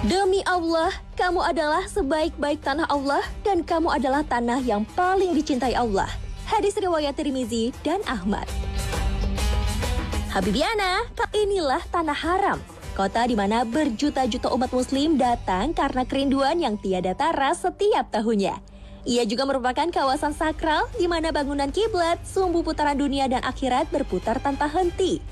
Demi Allah, kamu adalah sebaik-baik tanah Allah dan kamu adalah tanah yang paling dicintai Allah. Hadis riwayat Tirmizi dan Ahmad. Habibiana, inilah tanah haram. Kota di mana berjuta-juta umat muslim datang karena kerinduan yang tiada tara setiap tahunnya. Ia juga merupakan kawasan sakral di mana bangunan kiblat, sumbu putaran dunia dan akhirat berputar tanpa henti.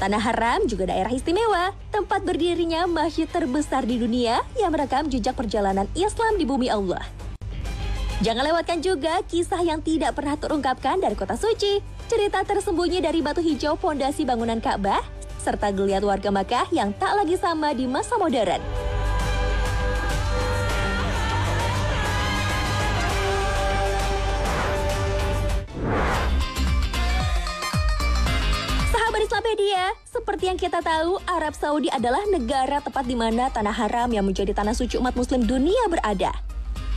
Tanah haram juga daerah istimewa, tempat berdirinya masjid terbesar di dunia yang merekam jejak perjalanan Islam di bumi Allah. Jangan lewatkan juga kisah yang tidak pernah terungkapkan dari kota suci, cerita tersembunyi dari batu hijau pondasi bangunan Ka'bah, serta geliat warga Makkah yang tak lagi sama di masa modern. Islamedia, seperti yang kita tahu, Arab Saudi adalah negara tepat di mana tanah haram yang menjadi tanah suci umat muslim dunia berada.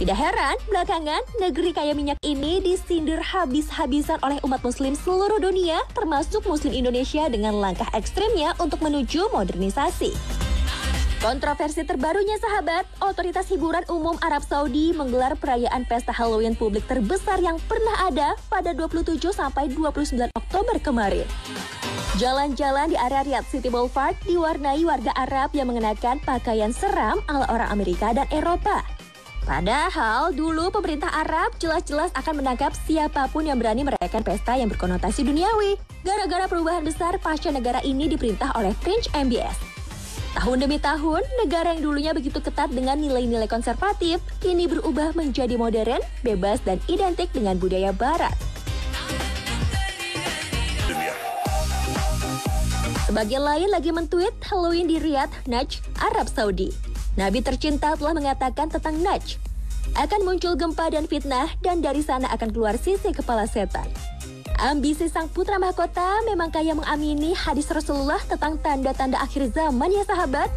Tidak heran, belakangan negeri kaya minyak ini disindir habis-habisan oleh umat muslim seluruh dunia, termasuk muslim Indonesia dengan langkah ekstrimnya untuk menuju modernisasi. Kontroversi terbarunya sahabat, otoritas hiburan umum Arab Saudi menggelar perayaan pesta Halloween publik terbesar yang pernah ada pada 27 sampai 29 Oktober kemarin. Jalan-jalan di area Riyadh City Boulevard diwarnai warga Arab yang mengenakan pakaian seram ala orang Amerika dan Eropa. Padahal dulu pemerintah Arab jelas-jelas akan menangkap siapapun yang berani merayakan pesta yang berkonotasi duniawi. Gara-gara perubahan besar pasca negara ini diperintah oleh Prince MBS. Tahun demi tahun, negara yang dulunya begitu ketat dengan nilai-nilai konservatif, kini berubah menjadi modern, bebas dan identik dengan budaya barat. Sebagian lain lagi mentweet Halloween di Riyadh, Najd, Arab Saudi. Nabi tercinta telah mengatakan tentang Najd, akan muncul gempa dan fitnah dan dari sana akan keluar sisi kepala setan. Ambisi sang putra mahkota memang kaya mengamini hadis Rasulullah tentang tanda-tanda akhir zaman ya sahabat.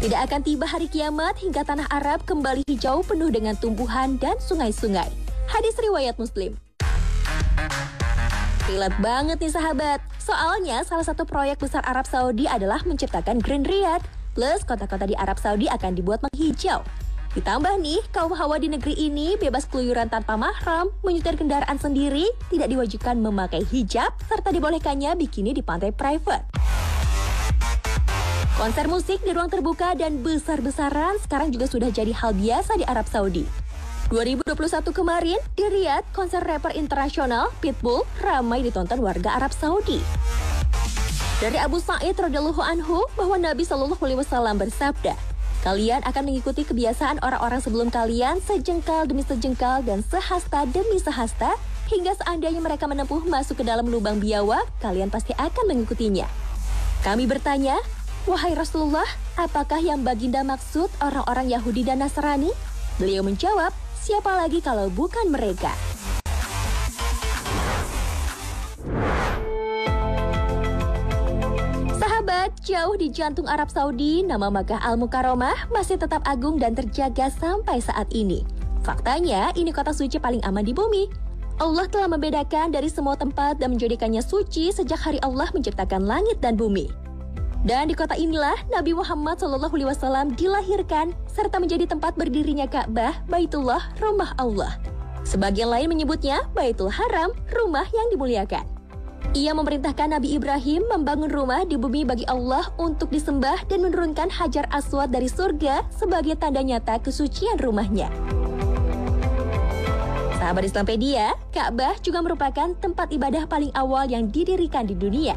Tidak akan tiba hari kiamat hingga tanah Arab kembali hijau penuh dengan tumbuhan dan sungai-sungai. Hadis riwayat Muslim. Relate banget nih sahabat. Soalnya salah satu proyek besar Arab Saudi adalah menciptakan Green Riyadh. Plus kota-kota di Arab Saudi akan dibuat menghijau. Ditambah nih, kaum hawa di negeri ini bebas keluyuran tanpa mahram, menyetir kendaraan sendiri, tidak diwajibkan memakai hijab, serta dibolehkannya bikini di pantai private. Konser musik di ruang terbuka dan besar-besaran sekarang juga sudah jadi hal biasa di Arab Saudi. 2021 kemarin, di Riyadh, konser rapper internasional Pitbull ramai ditonton warga Arab Saudi. Dari Abu Sa'id radhiyallahu anhu bahwa Nabi SAW bersabda, kalian akan mengikuti kebiasaan orang-orang sebelum kalian sejengkal demi sejengkal dan sehasta demi sehasta, hingga seandainya mereka menempuh masuk ke dalam lubang biawak, kalian pasti akan mengikutinya. Kami bertanya, wahai Rasulullah, apakah yang baginda maksud orang-orang Yahudi dan Nasrani? Beliau menjawab, siapa lagi kalau bukan mereka? Sahabat, jauh di jantung Arab Saudi, nama Makkah Al-Mukarramah masih tetap agung dan terjaga sampai saat ini. Faktanya, ini kota suci paling aman di bumi. Allah telah membedakan dari semua tempat dan menjadikannya suci sejak hari Allah menciptakan langit dan bumi. Dan di kota inilah Nabi Muhammad SAW dilahirkan serta menjadi tempat berdirinya Ka'bah, Baitullah, rumah Allah. Sebagian lain menyebutnya Baitul Haram, rumah yang dimuliakan. Ia memerintahkan Nabi Ibrahim membangun rumah di bumi bagi Allah untuk disembah dan menurunkan Hajar Aswad dari surga sebagai tanda nyata kesucian rumahnya. Sahabat Islampedia, Ka'bah juga merupakan tempat ibadah paling awal yang didirikan di dunia.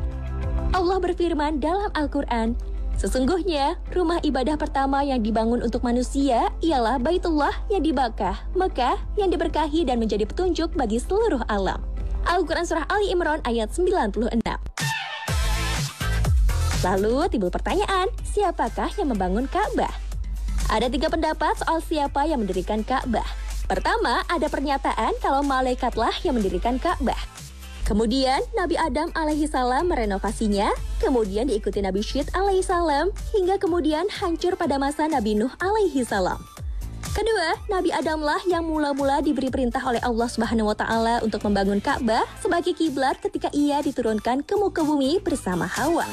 Allah berfirman dalam Al-Quran, sesungguhnya rumah ibadah pertama yang dibangun untuk manusia ialah Baitullah yang di Mekah yang diberkahi dan menjadi petunjuk bagi seluruh alam. Al-Quran Surah Ali Imran ayat 96. Lalu timbul pertanyaan, siapakah yang membangun Ka'bah? Ada 3 pendapat soal siapa yang mendirikan Ka'bah. Pertama, ada pernyataan kalau malaikatlah yang mendirikan Ka'bah. Kemudian Nabi Adam alaihissalam merenovasinya, kemudian diikuti Nabi Syed alaihissalam, hingga kemudian hancur pada masa Nabi Nuh alaihissalam. Kedua, Nabi Adamlah yang mula-mula diberi perintah oleh Allah Subhanahu wa Ta'ala untuk membangun Ka'bah sebagai kiblat ketika ia diturunkan ke muka bumi bersama Hawa.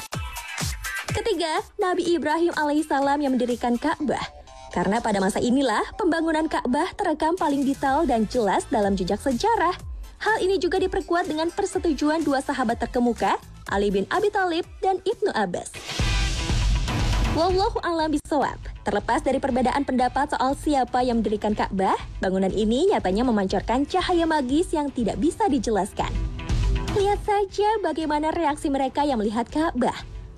Ketiga, Nabi Ibrahim alaihissalam yang mendirikan Ka'bah. Karena pada masa inilah pembangunan Ka'bah terekam paling detail dan jelas dalam jejak sejarah. Hal ini juga diperkuat dengan persetujuan dua sahabat terkemuka, Ali bin Abi Thalib dan Ibnu Abbas. Wallahu a'lam bishawab. Terlepas dari perbedaan pendapat soal siapa yang mendirikan Ka'bah, bangunan ini nyatanya memancarkan cahaya magis yang tidak bisa dijelaskan. Lihat saja bagaimana reaksi mereka yang melihat Ka'bah.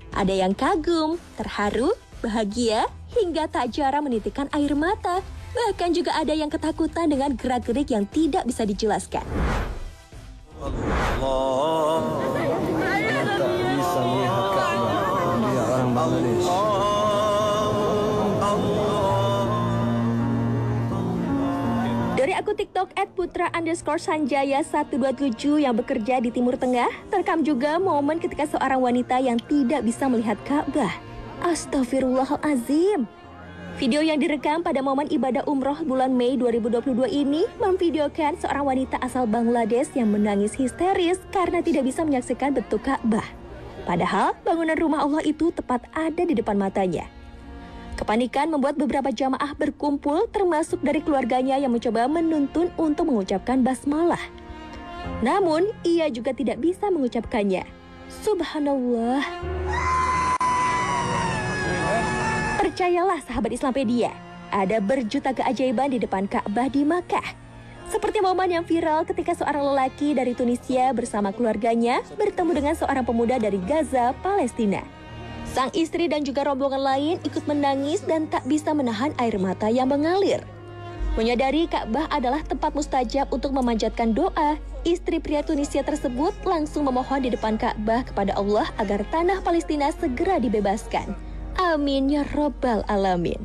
Ada yang kagum, terharu, bahagia, hingga tak jarang menitikkan air mata. Bahkan juga ada yang ketakutan dengan gerak-gerik yang tidak bisa dijelaskan. Dari akun TikTok @putra_sanjaya127 yang bekerja di Timur Tengah, terekam juga momen ketika seorang wanita yang tidak bisa melihat Ka'bah. Astaghfirullahalazim. Video yang direkam pada momen ibadah umroh bulan Mei 2022 ini memvideokan seorang wanita asal Bangladesh yang menangis histeris karena tidak bisa menyaksikan bentuk Ka'bah. Padahal bangunan rumah Allah itu tepat ada di depan matanya. Kepanikan membuat beberapa jamaah berkumpul termasuk dari keluarganya yang mencoba menuntun untuk mengucapkan basmalah. Namun, ia juga tidak bisa mengucapkannya. Subhanallah. Percayalah sahabat Islampedia, ada berjuta keajaiban di depan Ka'bah di Makkah. Seperti momen yang viral ketika seorang lelaki dari Tunisia bersama keluarganya bertemu dengan seorang pemuda dari Gaza, Palestina. Sang istri dan juga rombongan lain ikut menangis dan tak bisa menahan air mata yang mengalir. Menyadari Ka'bah adalah tempat mustajab untuk memanjatkan doa, istri pria Tunisia tersebut langsung memohon di depan Ka'bah kepada Allah agar tanah Palestina segera dibebaskan. Amin ya Rabbal Alamin.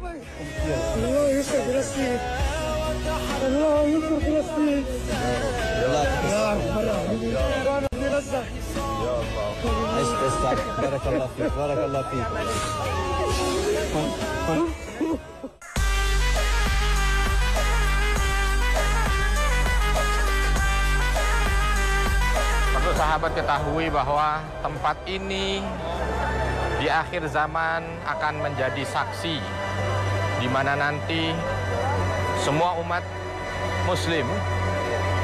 Perlu sahabat ketahui bahwa tempat ini di akhir zaman akan menjadi saksi di mana nanti semua umat muslim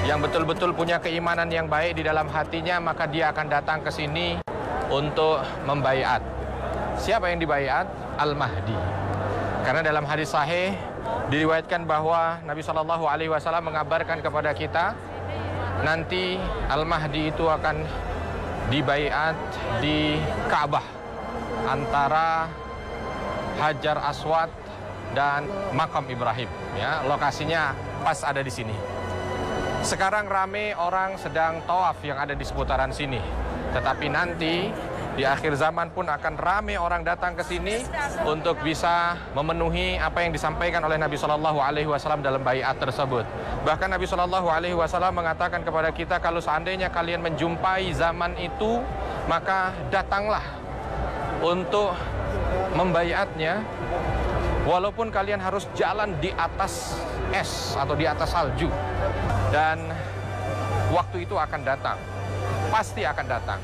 yang betul-betul punya keimanan yang baik di dalam hatinya, maka dia akan datang ke sini untuk membaiat. Siapa yang dibaiat? Al-Mahdi. Karena dalam hadis sahih diriwayatkan bahwa Nabi SAW mengabarkan kepada kita nanti Al-Mahdi itu akan dibaiat di Ka'bah antara Hajar Aswad dan Makam Ibrahim. Ya, lokasinya pas ada di sini. Sekarang rame orang sedang tawaf yang ada di seputaran sini. Tetapi nanti di akhir zaman pun akan rame orang datang ke sini untuk bisa memenuhi apa yang disampaikan oleh Nabi SAW dalam baiat tersebut. Bahkan Nabi SAW mengatakan kepada kita, kalau seandainya kalian menjumpai zaman itu, maka datanglah untuk membaiatnya, walaupun kalian harus jalan di atas es atau di atas salju. Dan waktu itu akan datang, pasti akan datang.